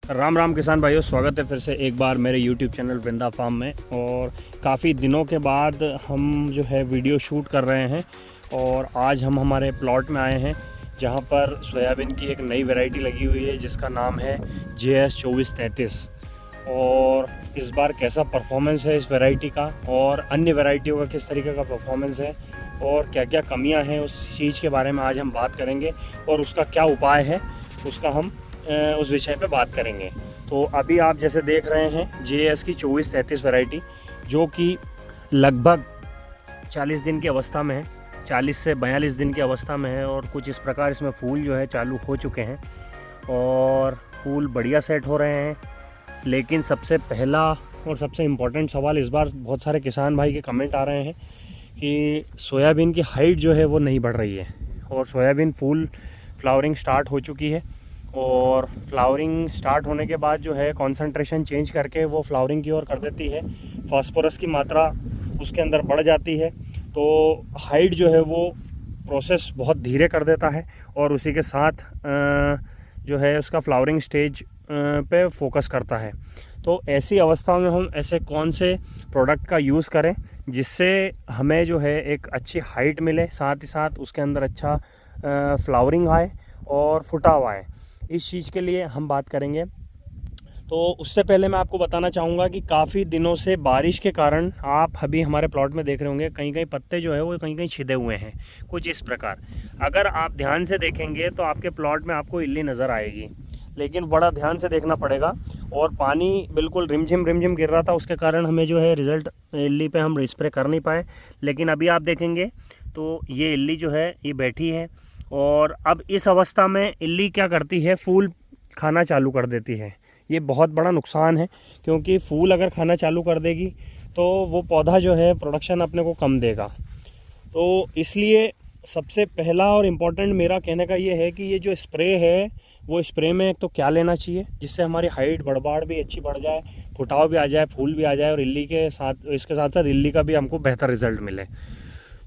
राम राम किसान भाइयों, स्वागत है फिर से एक बार मेरे YouTube चैनल वृंदा फार्म में। और काफ़ी दिनों के बाद हम जो है वीडियो शूट कर रहे हैं और आज हम हमारे प्लॉट में आए हैं जहां पर सोयाबीन की एक नई वैरायटी लगी हुई है जिसका नाम है JS 2433। और इस बार कैसा परफॉर्मेंस है इस वैरायटी का और अन्य वैरायटियों का किस तरीके का परफॉर्मेंस है और क्या क्या कमियां हैं उस चीज़ के बारे में आज हम बात करेंगे और उसका क्या उपाय है उसका हम उस विषय पे बात करेंगे। तो अभी आप जैसे देख रहे हैं JS की 2433 वैरायटी जो कि लगभग 40 दिन की अवस्था में है, 40 से 42 दिन की अवस्था में है और कुछ इस प्रकार इसमें फूल जो है चालू हो चुके हैं और फूल बढ़िया सेट हो रहे हैं। लेकिन सबसे पहला और सबसे इम्पोर्टेंट सवाल इस बार बहुत सारे किसान भाई के कमेंट आ रहे हैं कि सोयाबीन की हाइट जो है वो नहीं बढ़ रही है और सोयाबीन फुल फ्लावरिंग स्टार्ट हो चुकी है और फ्लावरिंग स्टार्ट होने के बाद जो है कंसंट्रेशन चेंज करके वो फ्लावरिंग की ओर कर देती है, फास्फोरस की मात्रा उसके अंदर बढ़ जाती है, तो हाइट जो है वो प्रोसेस बहुत धीरे कर देता है और उसी के साथ जो है उसका फ्लावरिंग स्टेज पे फोकस करता है। तो ऐसी अवस्था में हम ऐसे कौन से प्रोडक्ट का यूज़ करें जिससे हमें जो है एक अच्छी हाइट मिले, साथ ही साथ उसके अंदर अच्छा फ्लावरिंग आए और फुटाव आए, इस चीज़ के लिए हम बात करेंगे। तो उससे पहले मैं आपको बताना चाहूँगा कि काफ़ी दिनों से बारिश के कारण आप अभी हमारे प्लॉट में देख रहे होंगे कहीं कहीं पत्ते जो है वो कहीं कहीं छिदे हुए हैं कुछ इस प्रकार। अगर आप ध्यान से देखेंगे तो आपके प्लॉट में आपको इल्ली नज़र आएगी, लेकिन बड़ा ध्यान से देखना पड़ेगा। और पानी बिल्कुल रिमझिम गिर रहा था, उसके कारण हमें जो है रिज़ल्ट इल्ली पे हम स्प्रे कर नहीं पाए। लेकिन अभी आप देखेंगे तो ये इल्ली जो है ये बैठी है और अब इस अवस्था में इल्ली क्या करती है, फूल खाना चालू कर देती है। ये बहुत बड़ा नुकसान है क्योंकि फूल अगर खाना चालू कर देगी तो वो पौधा जो है प्रोडक्शन अपने को कम देगा। तो इसलिए सबसे पहला और इम्पोर्टेंट मेरा कहने का ये है कि ये जो स्प्रे है वो स्प्रे में एक तो क्या लेना चाहिए जिससे हमारी हाइट बढ़बाड़ भी अच्छी बढ़ जाए, फुटाव भी आ जाए, फूल भी आ जाए और इल्ली के साथ इसके साथ साथ इल्ली का भी हमको बेहतर रिजल्ट मिले।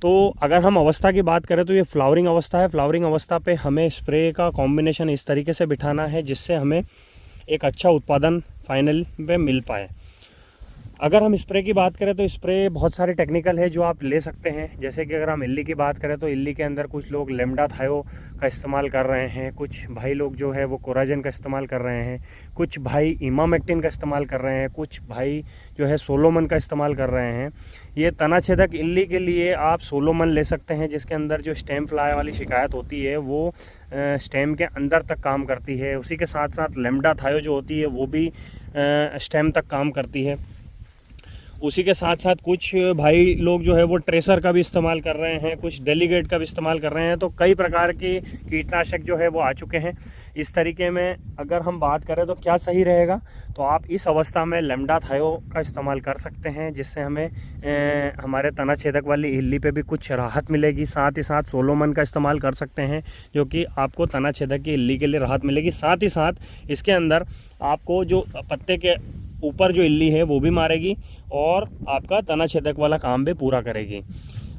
तो अगर हम अवस्था की बात करें तो ये फ्लावरिंग अवस्था है। फ्लावरिंग अवस्था पे हमें स्प्रे का कॉम्बिनेशन इस तरीके से बिठाना है जिससे हमें एक अच्छा उत्पादन फाइनल पे मिल पाए। अगर हम स्प्रे की बात करें तो स्प्रे बहुत सारे टेक्निकल है जो आप ले सकते हैं। जैसे कि अगर हम इल्ली की बात करें तो इल्ली के अंदर कुछ लोग लेमडा थायो का इस्तेमाल कर रहे हैं, कुछ भाई लोग जो है वो कोराजन का इस्तेमाल कर रहे हैं, कुछ भाई इमामेक्टिन का इस्तेमाल कर रहे हैं, कुछ भाई जो है सोलोमन का इस्तेमाल कर रहे हैं। ये तना छेदक इल्ली के लिए आप सोलोमन ले सकते हैं जिसके अंदर जो स्टेम फ्लाई वाली शिकायत होती है वो स्टेम के अंदर तक काम करती है। उसी के साथ साथ लेमडा थायो जो होती है वो भी स्टेम तक काम करती है। उसी के साथ साथ कुछ भाई लोग जो है वो ट्रेसर का भी इस्तेमाल कर रहे हैं, कुछ डेलीगेट का भी इस्तेमाल कर रहे हैं। तो कई प्रकार के कीटनाशक जो है वो आ चुके हैं। इस तरीके में अगर हम बात करें तो क्या सही रहेगा, तो आप इस अवस्था में लेमडा थायो का इस्तेमाल कर सकते हैं जिससे हमें हमारे तना छेदक वाली इल्ली पे भी कुछ राहत मिलेगी। साथ ही साथ सोलोमन का इस्तेमाल कर सकते हैं जो कि आपको तना छेदक की इल्ली के लिए राहत मिलेगी। साथ ही साथ इसके अंदर आपको जो पत्ते के ऊपर जो इल्ली है वो भी मारेगी और आपका तना छेदक वाला काम भी पूरा करेगी।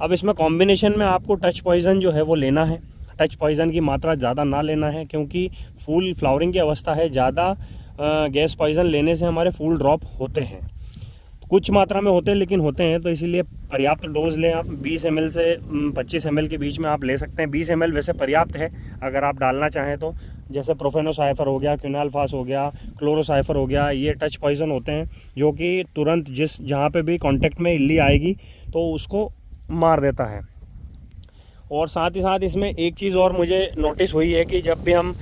अब इसमें कॉम्बिनेशन में आपको टच पॉइज़न जो है वो लेना है। टच पॉइज़न की मात्रा ज़्यादा ना लेना है क्योंकि फूल फ्लावरिंग की अवस्था है, ज़्यादा गैस पॉइज़न लेने से हमारे फूल ड्रॉप होते हैं। कुछ मात्रा में होते हैं लेकिन होते हैं, तो इसीलिए पर्याप्त डोज लें आप। 20 ml से 25 ml के बीच में आप ले सकते हैं। 20 ml वैसे पर्याप्त है अगर आप डालना चाहें तो। जैसे प्रोफेनोसाइफर हो गया, क्विनाल्फास हो गया, क्लोरोसाइफर हो गया, ये टच पॉइज़न होते हैं जो कि तुरंत जहाँ पे भी कांटेक्ट में इल्ली आएगी तो उसको मार देता है। और साथ ही साथ इसमें एक चीज़ और मुझे नोटिस हुई है कि जब भी हम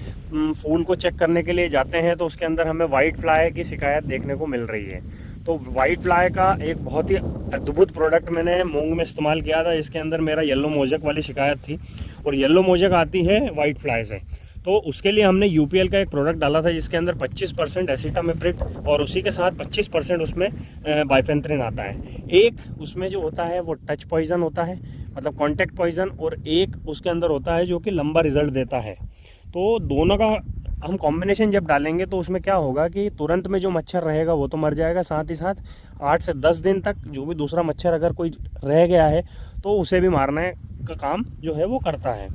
फूल को चेक करने के लिए जाते हैं तो उसके अंदर हमें वाइट फ्लाई की शिकायत देखने को मिल रही है। तो वाइट फ्लाई का एक बहुत ही अद्भुत प्रोडक्ट मैंने मूंग में इस्तेमाल किया था। इसके अंदर मेरा येलो मोजक वाली शिकायत थी और येलो मोजक आती है वाइट फ्लाई से। तो उसके लिए हमने UPL का एक प्रोडक्ट डाला था जिसके अंदर 25% एसिटामिप्रिड और उसी के साथ 25% उसमें बाइफेंथ्रिन आता है। एक उसमें जो होता है वो टच पॉइज़न होता है, मतलब कॉन्टैक्ट पॉइज़न, और एक उसके अंदर होता है जो कि लंबा रिजल्ट देता है। तो दोनों का हम कॉम्बिनेशन जब डालेंगे तो उसमें क्या होगा कि तुरंत में जो मच्छर रहेगा वो तो मर जाएगा, साथ ही साथ 8 से 10 दिन तक जो भी दूसरा मच्छर अगर कोई रह गया है तो उसे भी मारने का काम जो है वो करता है।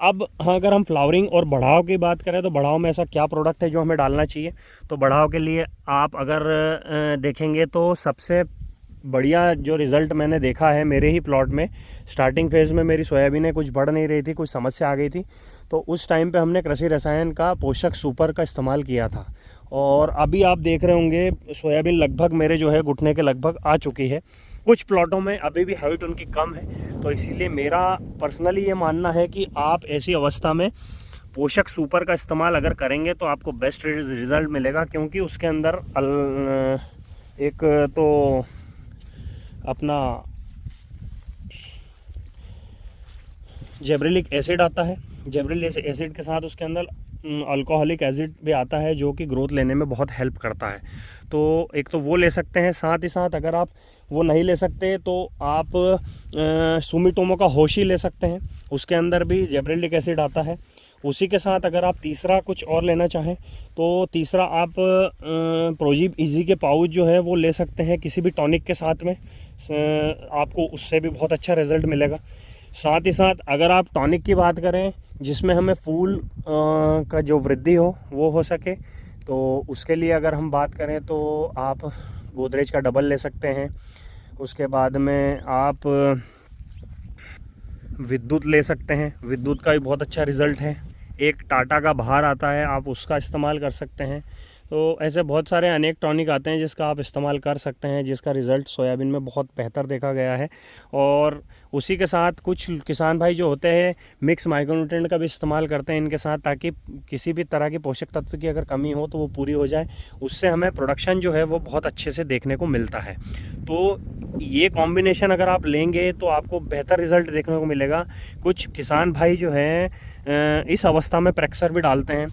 अब हाँ, अगर हम फ्लावरिंग और बढ़ाव की बात करें तो बढ़ाव में ऐसा क्या प्रोडक्ट है जो हमें डालना चाहिए। तो बढ़ाव के लिए आप अगर देखेंगे तो सबसे बढ़िया जो रिज़ल्ट मैंने देखा है मेरे ही प्लॉट में, स्टार्टिंग फेज़ में मेरी सोयाबीनें कुछ बढ़ नहीं रही थी, कुछ समस्या आ गई थी, तो उस टाइम पे हमने कृषि रसायन का पोषक सुपर का इस्तेमाल किया था। और अभी आप देख रहे होंगे सोयाबीन लगभग मेरे जो है घुटने के लगभग आ चुकी है। कुछ प्लॉटों में अभी भी हाइट उनकी कम है, तो इसीलिए मेरा पर्सनली ये मानना है कि आप ऐसी अवस्था में पोषक सुपर का इस्तेमाल अगर करेंगे तो आपको बेस्ट रिज़ल्ट मिलेगा, क्योंकि उसके अंदर एक तो अपना जेब्रिलिक एसिड आता है, जेब्रिलिक एसिड के साथ उसके अंदर अल्कोहलिक एसिड भी आता है जो कि ग्रोथ लेने में बहुत हेल्प करता है। तो एक तो वो ले सकते हैं, साथ ही साथ अगर आप वो नहीं ले सकते तो आप सुमिटोमो का होशी ले सकते हैं, उसके अंदर भी जेब्रिलिक एसिड आता है। उसी के साथ अगर आप तीसरा कुछ और लेना चाहें तो तीसरा आप प्रोजीब इजी के पाउच जो है वो ले सकते हैं किसी भी टॉनिक के साथ में, आपको उससे भी बहुत अच्छा रिज़ल्ट मिलेगा। साथ ही साथ अगर आप टॉनिक की बात करें जिसमें हमें फूल का जो वृद्धि वो हो सके, तो उसके लिए अगर हम बात करें तो आप गोदरेज का डबल ले सकते हैं। उसके बाद में आप विद्युत ले सकते हैं, विद्युत का भी बहुत अच्छा रिज़ल्ट है। एक टाटा का बाहर आता है, आप उसका इस्तेमाल कर सकते हैं। तो ऐसे बहुत सारे अनेक टॉनिक आते हैं जिसका आप इस्तेमाल कर सकते हैं, जिसका रिज़ल्ट सोयाबीन में बहुत बेहतर देखा गया है। और उसी के साथ कुछ किसान भाई जो होते हैं मिक्स माइक्रोन्यूट्रिएंट का भी इस्तेमाल करते हैं इनके साथ, ताकि किसी भी तरह की पोषक तत्व की अगर कमी हो तो वो पूरी हो जाए। उससे हमें प्रोडक्शन जो है वो बहुत अच्छे से देखने को मिलता है। तो ये कॉम्बिनेशन अगर आप लेंगे तो आपको बेहतर रिज़ल्ट देखने को मिलेगा। कुछ किसान भाई जो हैं इस अवस्था में प्रेक्सर भी डालते हैं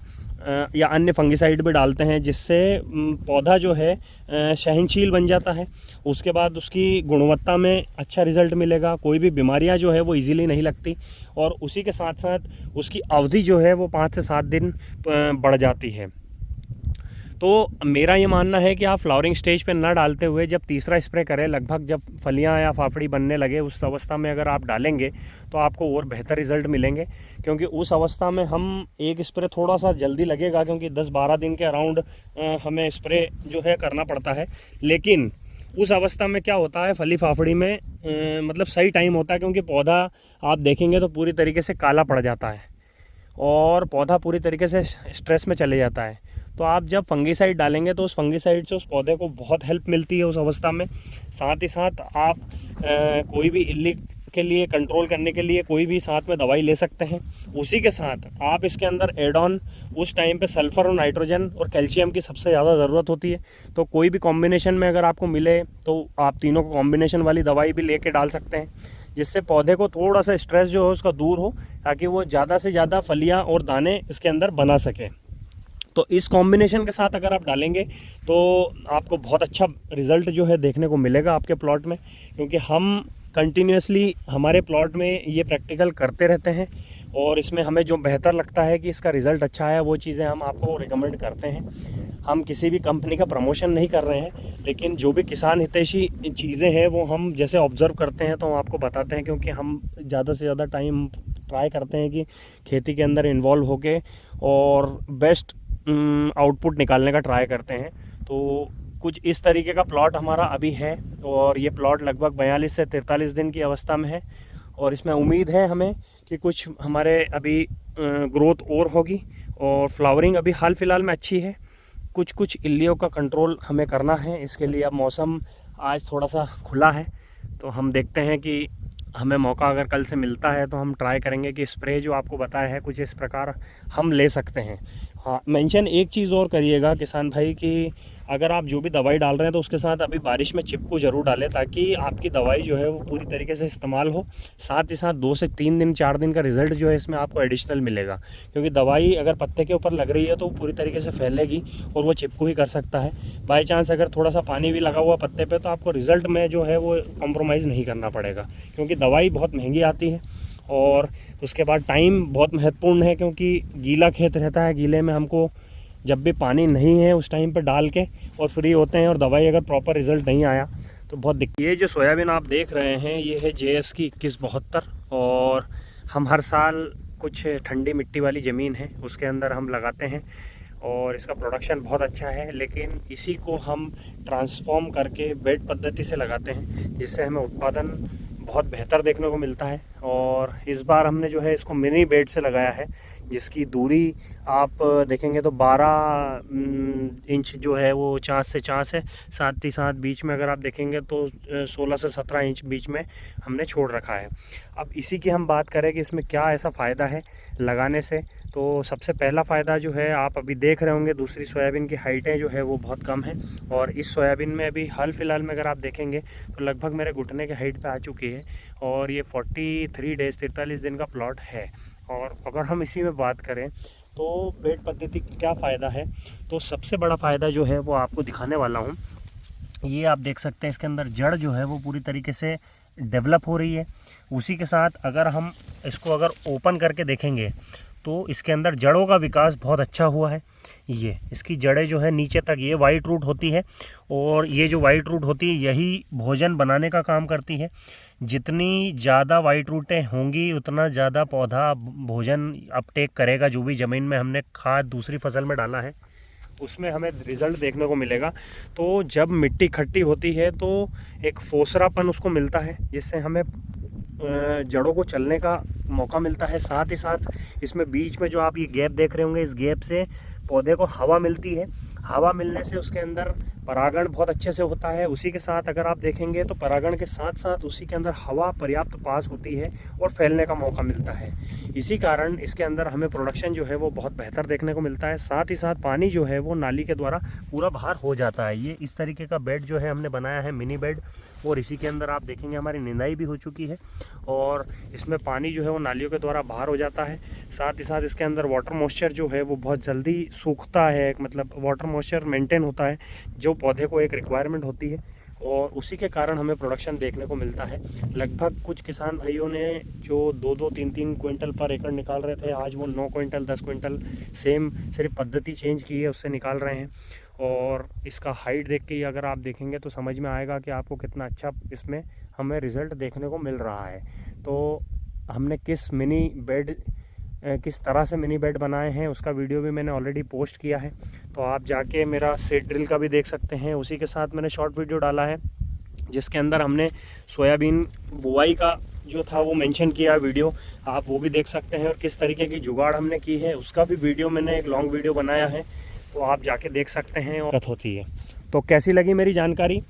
या अन्य फंगिसाइड भी डालते हैं, जिससे पौधा जो है सहनशील बन जाता है। उसके बाद उसकी गुणवत्ता में अच्छा रिज़ल्ट मिलेगा, कोई भी बीमारियां जो है वो इजीली नहीं लगती, और उसी के साथ साथ उसकी अवधि जो है वो 5 से 7 दिन बढ़ जाती है। तो मेरा ये मानना है कि आप फ्लावरिंग स्टेज पे ना डालते हुए जब तीसरा स्प्रे करें, लगभग जब फलियां या फाफड़ी बनने लगे उस अवस्था में अगर आप डालेंगे तो आपको और बेहतर रिज़ल्ट मिलेंगे। क्योंकि उस अवस्था में हम एक स्प्रे थोड़ा सा जल्दी लगेगा, क्योंकि 10-12 दिन के अराउंड हमें स्प्रे जो है करना पड़ता है। लेकिन उस अवस्था में क्या होता है, फली फाफड़ी में मतलब सही टाइम होता है, क्योंकि पौधा आप देखेंगे तो पूरी तरीके से काला पड़ जाता है और पौधा पूरी तरीके से स्ट्रेस में चले जाता है। तो आप जब फंगिसाइड डालेंगे तो उस फंगिसाइड से उस पौधे को बहुत हेल्प मिलती है उस अवस्था में। साथ ही साथ आप कोई भी इल्ली के लिए कंट्रोल करने के लिए कोई भी साथ में दवाई ले सकते हैं। उसी के साथ आप इसके अंदर एड ऑन उस टाइम पे सल्फ़र और नाइट्रोजन और कैल्शियम की सबसे ज़्यादा ज़रूरत होती है। तो कोई भी कॉम्बिनेशन में अगर आपको मिले तो आप तीनों को कॉम्बिनेशन वाली दवाई भी लेके डाल सकते हैं, जिससे पौधे को थोड़ा सा स्ट्रेस जो है उसका दूर हो, ताकि वो ज़्यादा से ज़्यादा फलियाँ और दाने इसके अंदर बना सकें। तो इस कॉम्बिनेशन के साथ अगर आप डालेंगे तो आपको बहुत अच्छा रिज़ल्ट जो है देखने को मिलेगा आपके प्लॉट में, क्योंकि हम कंटिन्यूसली हमारे प्लॉट में ये प्रैक्टिकल करते रहते हैं और इसमें हमें जो बेहतर लगता है कि इसका रिज़ल्ट अच्छा है वो चीज़ें हम आपको रिकमेंड करते हैं। हम किसी भी कंपनी का प्रमोशन नहीं कर रहे हैं, लेकिन जो भी किसान हितैषी चीज़ें हैं वो हम जैसे ऑब्ज़र्व करते हैं तो हम आपको बताते हैं, क्योंकि हम ज़्यादा से ज़्यादा टाइम ट्राई करते हैं कि खेती के अंदर इन्वॉल्व होके और बेस्ट आउटपुट निकालने का ट्राई करते हैं। तो कुछ इस तरीके का प्लॉट हमारा अभी है और ये प्लॉट लगभग 42 से 43 दिन की अवस्था में है, और इसमें उम्मीद है हमें कि कुछ हमारे अभी ग्रोथ और होगी, और फ्लावरिंग अभी हाल फिलहाल में अच्छी है। कुछ इल्लियों का कंट्रोल हमें करना है, इसके लिए अब मौसम आज थोड़ा सा खुला है, तो हम देखते हैं कि हमें मौका अगर कल से मिलता है तो हम ट्राई करेंगे कि स्प्रे जो आपको बताया है कुछ इस प्रकार हम ले सकते हैं। हाँ, मेंशन एक चीज़ और करिएगा किसान भाई कि अगर आप जो भी दवाई डाल रहे हैं तो उसके साथ अभी बारिश में चिपकू ज़रूर डालें, ताकि आपकी दवाई जो है वो पूरी तरीके से इस्तेमाल हो। साथ ही साथ 2 से 3 दिन 4 दिन का रिज़ल्ट जो है इसमें आपको एडिशनल मिलेगा, क्योंकि दवाई अगर पत्ते के ऊपर लग रही है तो वो पूरी तरीके से फैलेगी और वो चिपकू ही कर सकता है। बाई चांस अगर थोड़ा सा पानी भी लगा हुआ पत्ते पर तो आपको रिज़ल्ट में जो है वो कॉम्प्रोमाइज़ नहीं करना पड़ेगा, क्योंकि दवाई बहुत महंगी आती है। और उसके बाद टाइम बहुत महत्वपूर्ण है, क्योंकि गीला खेत रहता है, गीले में हमको जब भी पानी नहीं है उस टाइम पे डाल के और फ्री होते हैं, और दवाई अगर प्रॉपर रिज़ल्ट नहीं आया तो बहुत दिक्कत। ये जो सोयाबीन आप देख रहे हैं ये है JS की 2172, और हम हर साल कुछ ठंडी मिट्टी वाली ज़मीन है उसके अंदर हम लगाते हैं और इसका प्रोडक्शन बहुत अच्छा है। लेकिन इसी को हम ट्रांसफॉर्म करके बेड पद्धति से लगाते हैं जिससे हमें उत्पादन बहुत बेहतर देखने को मिलता है। और इस बार हमने जो है इसको मिनी बेड से लगाया है जिसकी दूरी आप देखेंगे तो 12 इंच जो है वो चाँस से चाँस है, साथ ही साथ बीच में अगर आप देखेंगे तो 16 से 17 इंच बीच में हमने छोड़ रखा है। अब इसी की हम बात करें कि इसमें क्या ऐसा फ़ायदा है लगाने से, तो सबसे पहला फ़ायदा जो है आप अभी देख रहे होंगे दूसरी सोयाबीन की हाइटें जो है वो बहुत कम है और इस सोयाबीन में अभी हाल फिलहाल में अगर आप देखेंगे तो लगभग मेरे घुटने के हाइट पे आ चुकी है और ये 43 डेज़ 43 दिन का प्लॉट है। और अगर हम इसी में बात करें तो बेड पद्धति की क्या फ़ायदा है, तो सबसे बड़ा फ़ायदा जो है वो आपको दिखाने वाला हूँ। ये आप देख सकते हैं इसके अंदर जड़ जो है वो पूरी तरीके से डेवलप हो रही है। उसी के साथ अगर हम इसको अगर ओपन करके देखेंगे तो इसके अंदर जड़ों का विकास बहुत अच्छा हुआ है। ये इसकी जड़ें जो है नीचे तक ये वाइट रूट होती है और ये जो वाइट रूट होती है यही भोजन बनाने का काम करती है। जितनी ज़्यादा वाइट रूटें होंगी उतना ज़्यादा पौधा भोजन अपटेक करेगा। जो भी ज़मीन में हमने खाद दूसरी फसल में डाला है उसमें हमें रिज़ल्ट देखने को मिलेगा। तो जब मिट्टी खट्टी होती है तो एक फोसरापन उसको मिलता है जिससे हमें जड़ों को चलने का मौका मिलता है। साथ ही साथ इसमें बीच में जो आप ये गैप देख रहे होंगे इस गैप से पौधे को हवा मिलती है। हवा मिलने से उसके अंदर परागण बहुत अच्छे से होता है। उसी के साथ अगर आप देखेंगे तो परागण के साथ साथ उसी के अंदर हवा पर्याप्त पास होती है और फैलने का मौका मिलता है। इसी कारण इसके अंदर हमें प्रोडक्शन जो है वो बहुत बेहतर देखने को मिलता है। साथ ही साथ पानी जो है वो नाली के द्वारा पूरा बाहर हो जाता है। ये इस तरीके का बेड जो है हमने बनाया है मिनी बेड और इसी के अंदर आप देखेंगे हमारी निंदाई भी हो चुकी है और इसमें पानी जो है वो नालियों के द्वारा बाहर हो जाता है। साथ ही साथ इसके अंदर वाटर मॉइस्चर जो है वो बहुत जल्दी सूखता है, मतलब वाटर मॉइस्चर मेंटेन होता है जो पौधे को एक रिक्वायरमेंट होती है और उसी के कारण हमें प्रोडक्शन देखने को मिलता है। लगभग कुछ किसान भाइयों ने जो 2-2, 3-3 क्विंटल पर एकड़ निकाल रहे थे आज वो 9 क्विंटल 10 क्विंटल सेम सिर्फ पद्धति चेंज की है उससे निकाल रहे हैं। और इसका हाइट देख के ही अगर आप देखेंगे तो समझ में आएगा कि आपको कितना अच्छा इसमें हमें रिज़ल्ट देखने को मिल रहा है। तो हमने किस तरह से मिनी बेड बनाए हैं उसका वीडियो भी मैंने ऑलरेडी पोस्ट किया है, तो आप जाके मेरा सीड ड्रिल का भी देख सकते हैं। उसी के साथ मैंने शॉर्ट वीडियो डाला है जिसके अंदर हमने सोयाबीन बुआई का जो था वो मेंशन किया वीडियो, आप वो भी देख सकते हैं। और किस तरीके की जुगाड़ हमने की है उसका भी वीडियो मैंने एक लॉन्ग वीडियो बनाया है, तो आप जाके देख सकते हैं। और होती है तो कैसी लगी मेरी जानकारी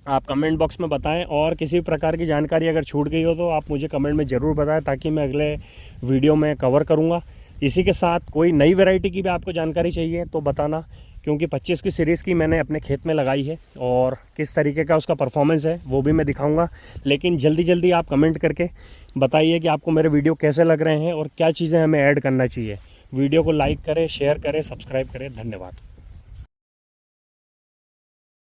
आप कमेंट बॉक्स में बताएं और किसी प्रकार की जानकारी अगर छूट गई हो तो आप मुझे कमेंट में ज़रूर बताएं ताकि मैं अगले वीडियो में कवर करूंगा। इसी के साथ कोई नई वैरायटी की भी आपको जानकारी चाहिए तो बताना, क्योंकि 25 की सीरीज़ की मैंने अपने खेत में लगाई है और किस तरीके का उसका परफॉर्मेंस है वो भी मैं दिखाऊंगा। लेकिन जल्दी जल्दी आप कमेंट करके बताइए कि आपको मेरे वीडियो कैसे लग रहे हैं और क्या चीज़ें हमें ऐड करना चाहिए। वीडियो को लाइक करें, शेयर करें, सब्सक्राइब करें। धन्यवाद।